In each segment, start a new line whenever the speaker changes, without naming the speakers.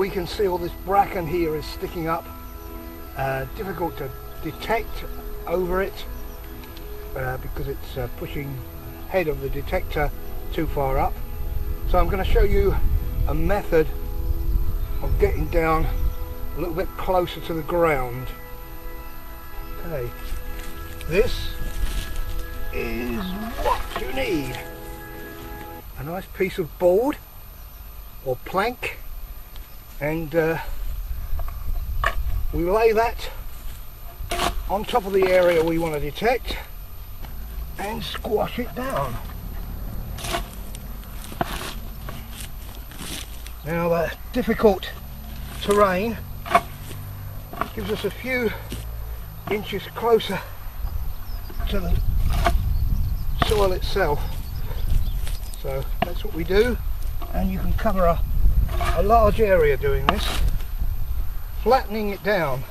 we can see all this bracken here is sticking up. Difficult to detect over it because it's pushing head of the detector too far up. So I'm going to show you a method of getting down a little bit closer to the ground. Okay, this is what you need. A nice piece of board or plank, and we lay that on top of the area we want to detect and squash it down. Now the difficult terrain gives us a few inches closer to the soil itself, so that's what we do, and you can cover a large area doing this, flattening it down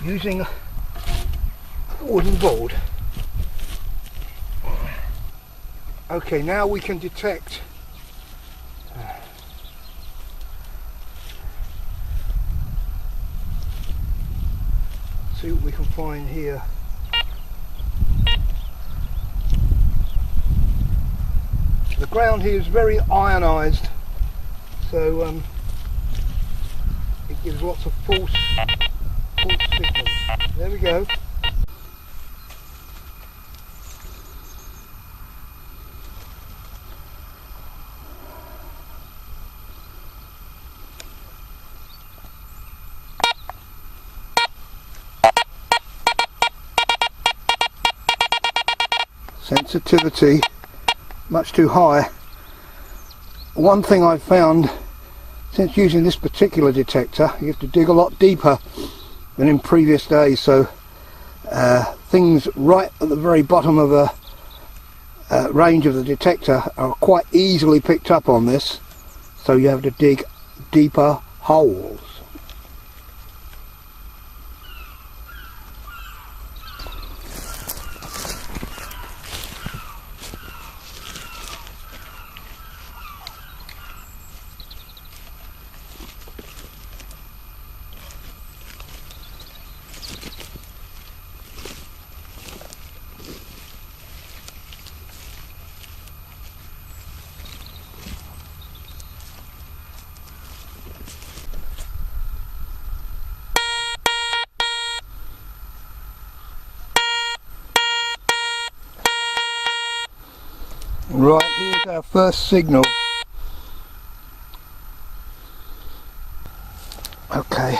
using a wooden board. Okay, now we can detect see what we can find here. The ground here is very ionised, so it gives lots of false signals. There we go. Sensitivity much too high. One thing I've found since using this particular detector, you have to dig a lot deeper than in previous days, so things right at the very bottom of a range of the detector are quite easily picked up on this, so you have to dig deeper holes. Right, here's our first signal. Okay,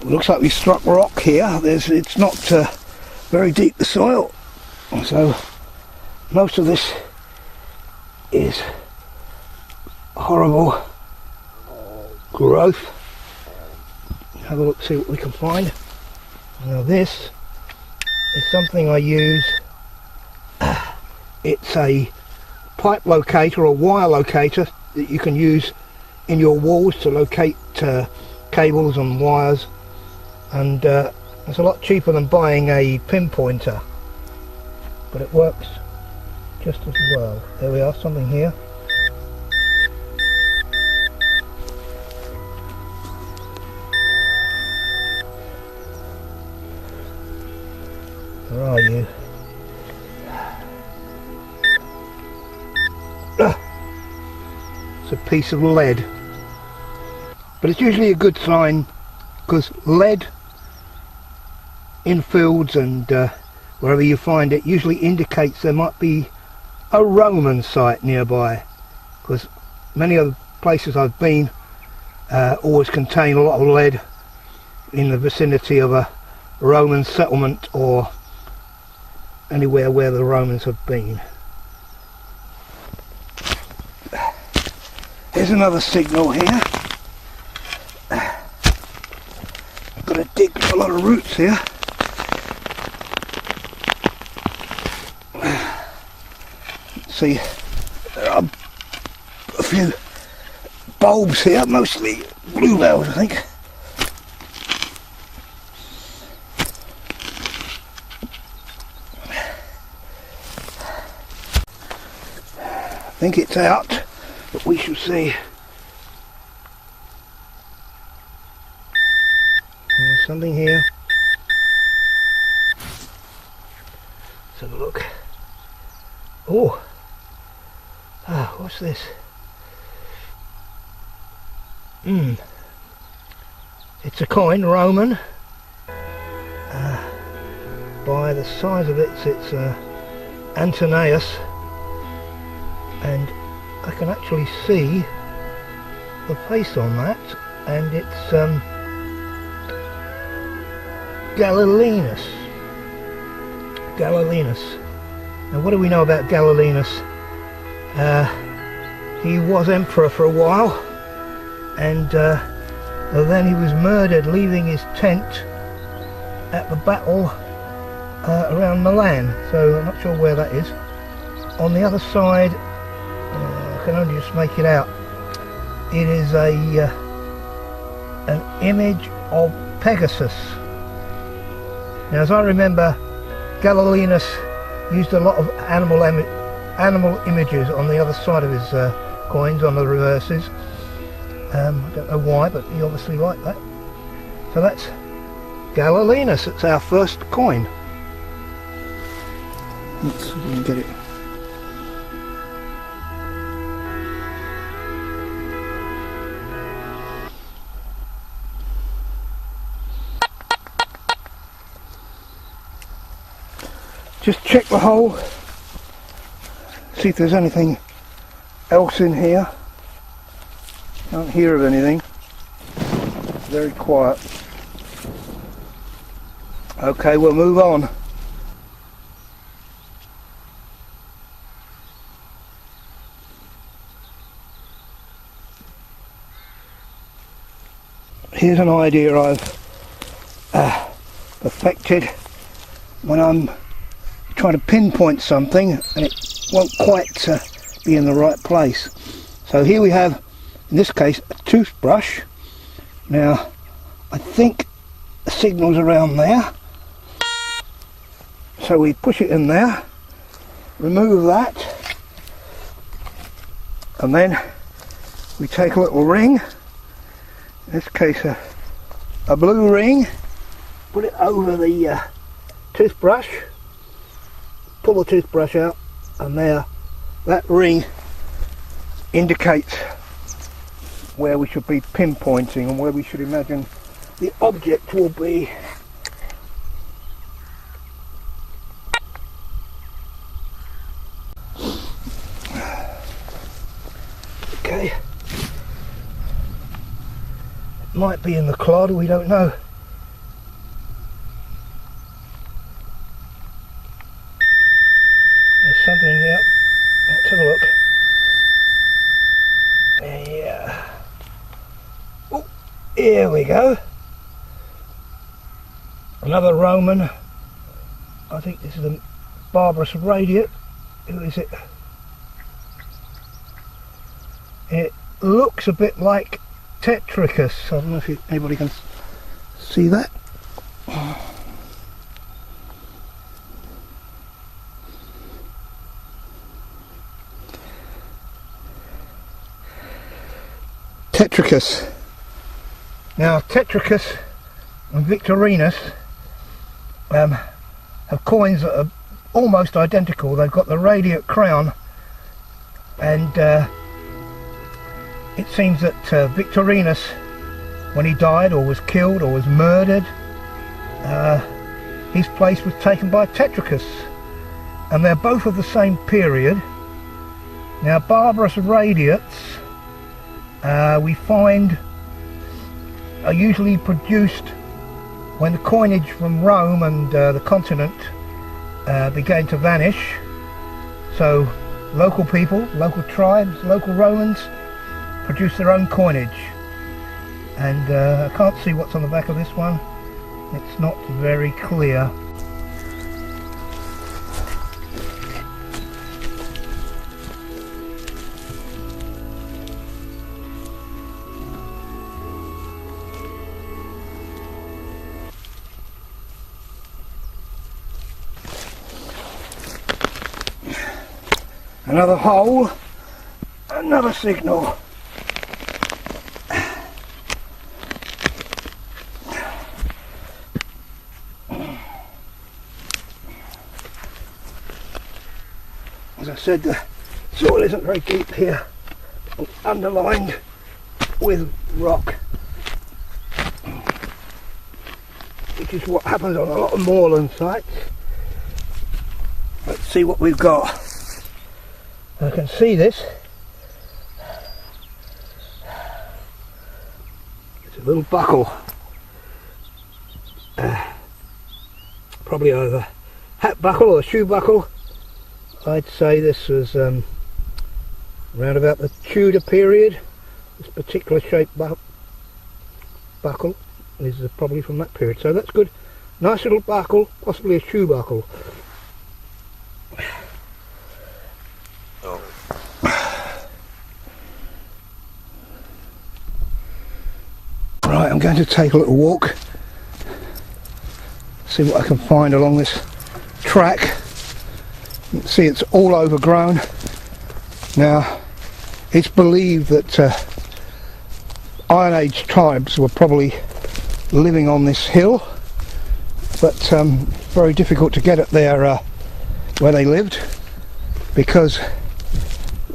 looks like we struck rock here. It's not very deep, the soil, so most of this is horrible growth. Have a look, see what we can find. Now this is something I use. It's a pipe locator or wire locator that you can use in your walls to locate cables and wires, and it's a lot cheaper than buying a pinpointer, but it works just as well. There we are, something here. Where are you? It's a piece of lead, but it's usually a good sign, because lead in fields and wherever you find it usually indicates there might be a Roman site nearby, because many of the places I've been always contain a lot of lead in the vicinity of a Roman settlement or anywhere where the Romans have been. Here's another signal here. I've got to dig a lot of roots here. See, there are a few bulbs here, mostly bluebells, I think. I think it's out But we shall see. There's something here. Let's have a look. Oh! Ah, what's this? It's a coin, Roman. By the size of it, it's Antonius, and I can actually see the face on that, and it's Gallienus. Now, what do we know about Gallienus? He was emperor for a while, and then he was murdered leaving his tent at the battle around Milan, so I'm not sure where that is. On the other side, I can only just make it out, it is an image of Pegasus. Now, as I remember, Gallienus used a lot of animal images on the other side of his coins, on the reverses. I don't know why, but he obviously liked that. So that's Gallienus. It's our first coin. Let's see if we can get it. Just check the hole, see if there's anything else in here. Can't hear of anything. Very quiet. Okay, we'll move on. Here's an idea I've perfected when I'm trying to pinpoint something and it won't quite be in the right place. So here we have, in this case, a toothbrush. Now, I think the signal's around there. So we push it in there, remove that, and then we take a little ring, in this case a blue ring, put it over the toothbrush, pull the toothbrush out, and there, that ring indicates where we should be pinpointing and where we should imagine the object will be. Okay, it might be in the clod, we don't know. There's something here. Let's have a look. Yeah. Oh, here we go. Another Roman. I think this is a barbarous radiate. Who is it? It looks a bit like Tetricus. I don't know if anybody can see that. Tetricus. Now, Tetricus and Victorinus have coins that are almost identical. They've got the radiate crown, and it seems that Victorinus, when he died or was killed or was murdered, his place was taken by Tetricus, and they're both of the same period. Now, barbarous radiates we find are usually produced when the coinage from Rome and the continent began to vanish. So local people, local tribes, local Romans produce their own coinage, and I can't see what's on the back of this one. It's not very clear. Another hole, and Another signal. As I said, the soil isn't very deep here, underlined with rock, which is what happens on a lot of moorland sites. Let's see what we've got. I can see this. It's a little buckle, probably either hat buckle or shoe buckle. I'd say this was around about the Tudor period. This particular shaped buckle is probably from that period, so that's good. Nice little buckle, possibly a shoe buckle. Right, I'm going to take a little walk, see what I can find along this track. You can see it's all overgrown. Now, it's believed that Iron Age tribes were probably living on this hill, but very difficult to get at there where they lived, because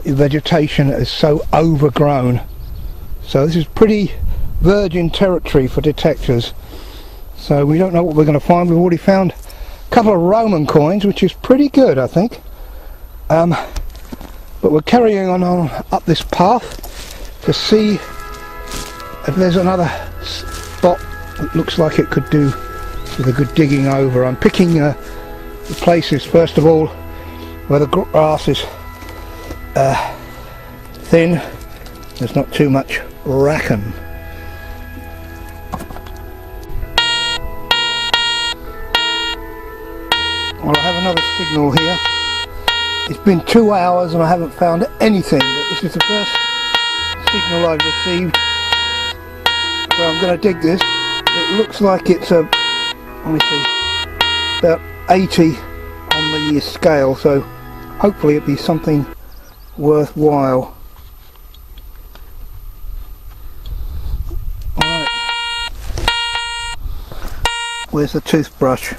the vegetation is so overgrown. So this is pretty virgin territory for detectors, so we don't know what we're going to find. We've already found a couple of Roman coins, which is pretty good, I think, but we're carrying on up this path to see if there's another spot that looks like it could do with a good digging over. I'm picking the places, first of all, where the grass is thin, there's not too much bracken. Well, I have another signal here. It's been 2 hours and I haven't found anything, but this is the first signal I've received. So I'm going to dig this. It looks like it's let me see, about 80 on the scale, so hopefully it'll be something worthwhile. Alright, where's the toothbrush?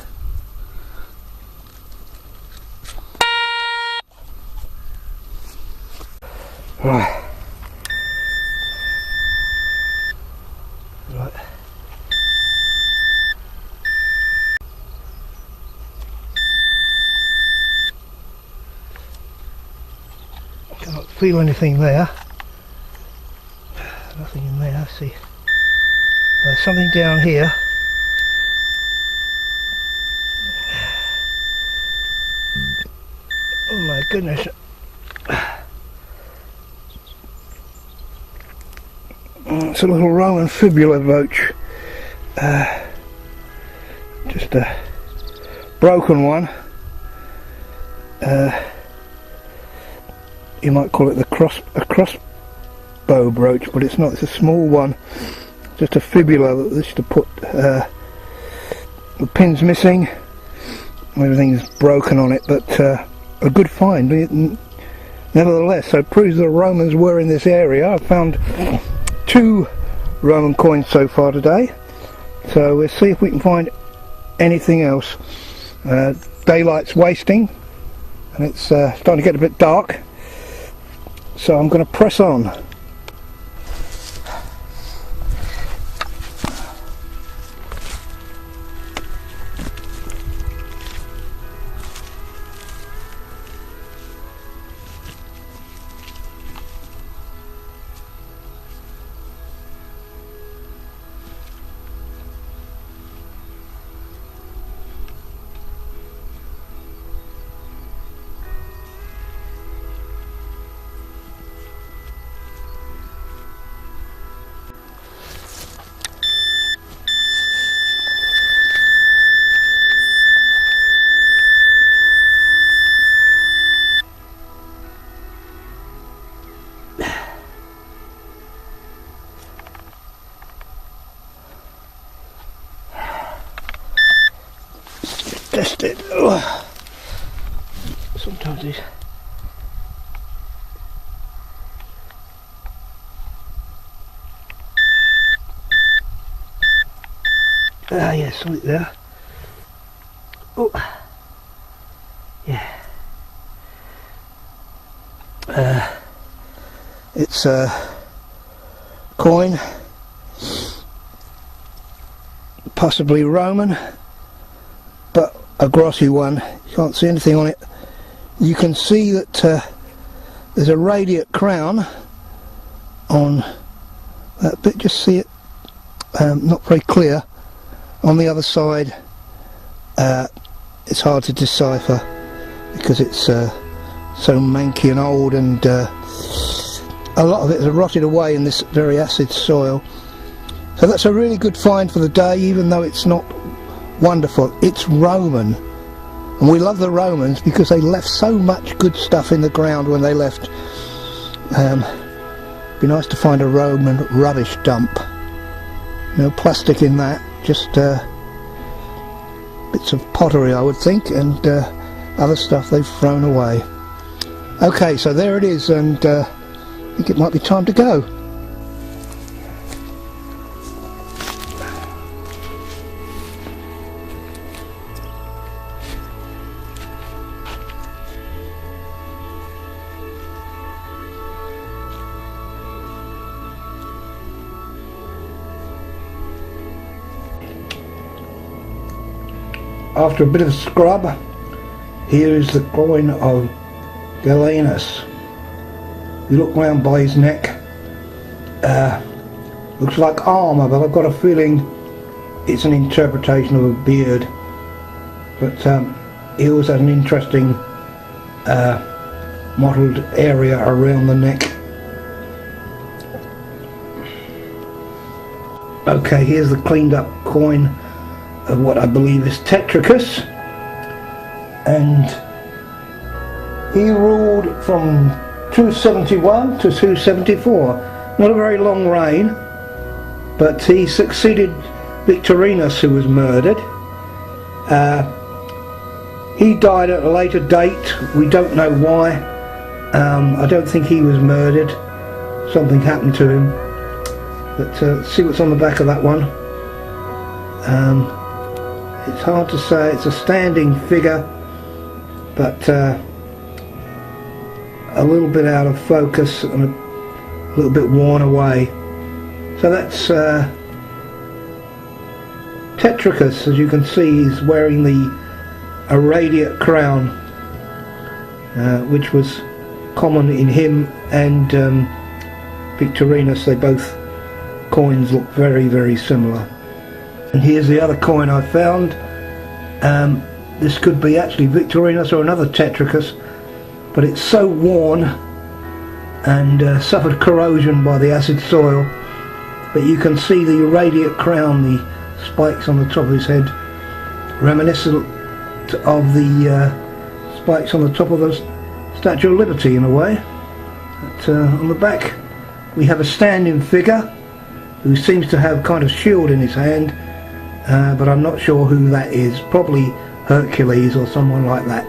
Right. Right. Can't feel anything there. Nothing in there. I see. There's something down here. Oh my goodness. It's a little Roman fibula brooch, just a broken one. You might call it a crossbow brooch, but it's not. It's a small one, just a fibula that used to put the pins missing. Everything's broken on it, but a good find nevertheless. So it proves the Romans were in this area. I've found 2 Roman coins so far today, so we'll see if we can find anything else. Daylight's wasting and it's starting to get a bit dark, so I'm going to press on. Test it. Ugh. Sometimes these Yeah, something there. Oh, yeah. It's a coin, possibly Roman, but a glossy one. You can't see anything on it. You can see that there's a radiate crown on that bit. Just see it, not very clear. On the other side, it's hard to decipher because it's so manky and old, and a lot of it has rotted away in this very acid soil. So that's a really good find for the day, even though it's not wonderful. It's Roman, and we love the Romans because they left so much good stuff in the ground when they left. Be nice to find a Roman rubbish dump. No plastic in that, just bits of pottery, I would think, and other stuff they've thrown away. Okay, so there it is, and I think it might be time to go. After a bit of scrub, here is the coin of Galenus. You look round by his neck, looks like armour, but I've got a feeling it's an interpretation of a beard. But he also has an interesting mottled area around the neck. Okay, here's the cleaned up coin of what I believe is Tetricus, and he ruled from 271 to 274. Not a very long reign, but he succeeded Victorinus, who was murdered. He died at a later date. We don't know why. I don't think he was murdered. Something happened to him. But see what's on the back of that one. It's hard to say. It's a standing figure, but a little bit out of focus and a little bit worn away. So that's Tetricus. As you can see, he's wearing the radiate crown, which was common in him and Victorinus. They both coins look very, very similar. And here's the other coin I found. This could be actually Victorinus or another Tetricus, but it's so worn and suffered corrosion by the acid soil that you can see the radiate crown, the spikes on the top of his head, reminiscent of the spikes on the top of the Statue of Liberty in a way. But, on the back we have a standing figure who seems to have kind of shield in his hand, but I'm not sure who that is. Probably Hercules or someone like that.